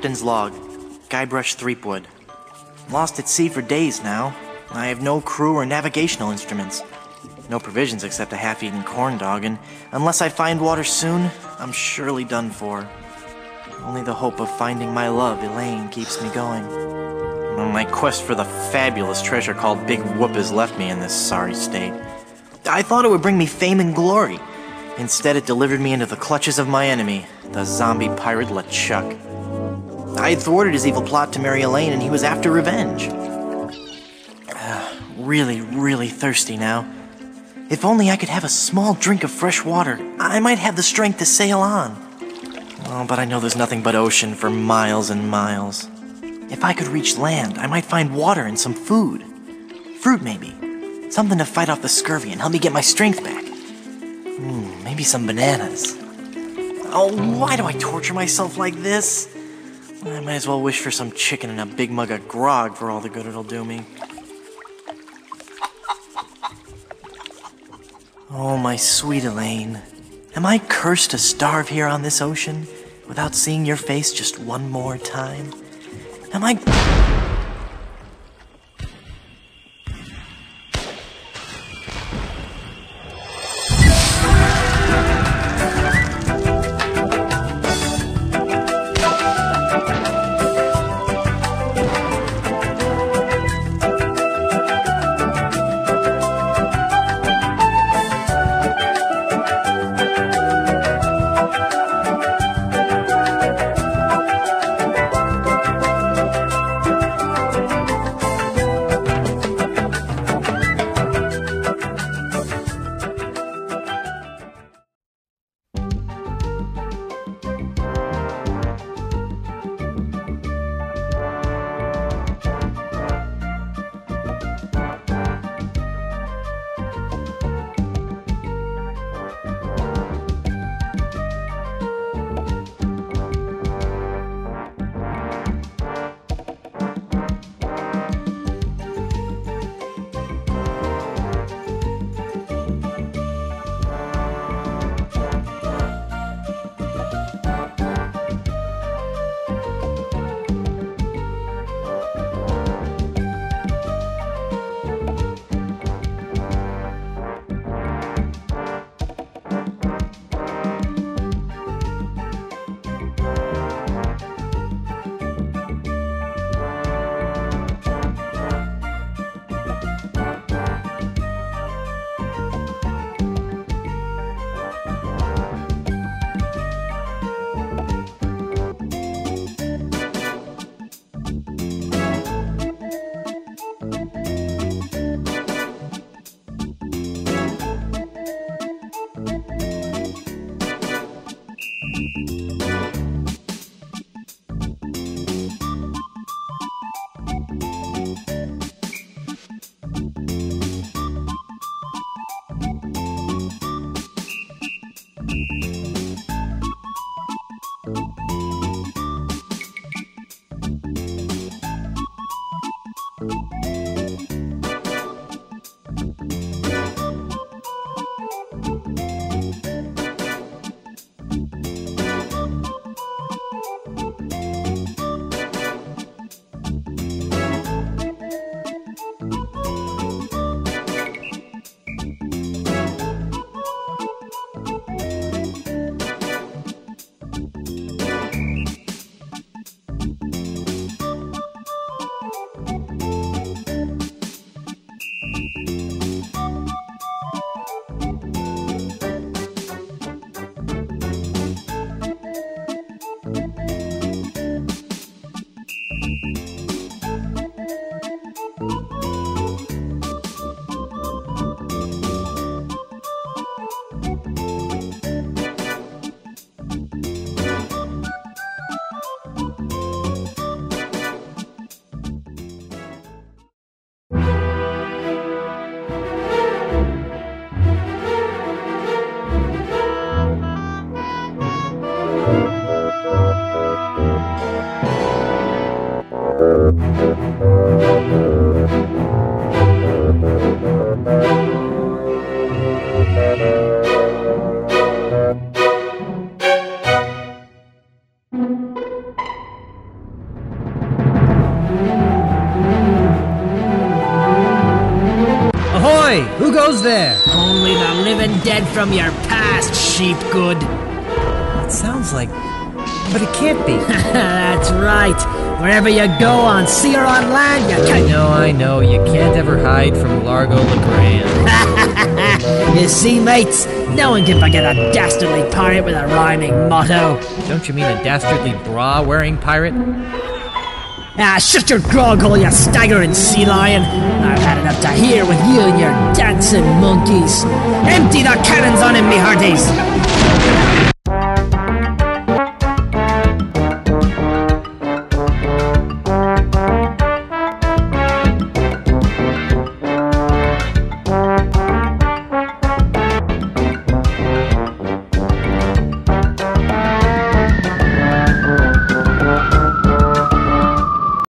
Captain's log. Guybrush Threepwood. Lost at sea for days now. I have no crew or navigational instruments. No provisions except a half-eaten corn dog, and unless I find water soon, I'm surely done for. Only the hope of finding my love, Elaine, keeps me going. My quest for the fabulous treasure called Big Whoop has left me in this sorry state. I thought it would bring me fame and glory. Instead, it delivered me into the clutches of my enemy, the zombie pirate LeChuck. I had thwarted his evil plot to marry Elaine, and he was after revenge. Really thirsty now. If only I could have a small drink of fresh water, I might have the strength to sail on. Oh, but I know there's nothing but ocean for miles and miles. If I could reach land, I might find water and some food. Fruit, maybe. Something to fight off the scurvy and help me get my strength back. Maybe some bananas. Oh, why do I torture myself like this? I might as well wish for some chicken and a big mug of grog for all the good it'll do me. Oh, my sweet Elaine. Am I cursed to starve here on this ocean without seeing your face just one more time? Am I... Ahoy! Who goes there? Only the living dead from your past, sheep good. It sounds like But it can't be. That's right. Wherever you go on sea or on land, you can't... I know. You can't ever hide from Largo LeGrand. You see, mates? No one can forget a dastardly pirate with a rhyming motto. Don't you mean a dastardly bra-wearing pirate? Ah, shut your grog hole, you staggering sea lion. I've had it up to here with you and your dancing monkeys. Empty the cannons on him, me hearties.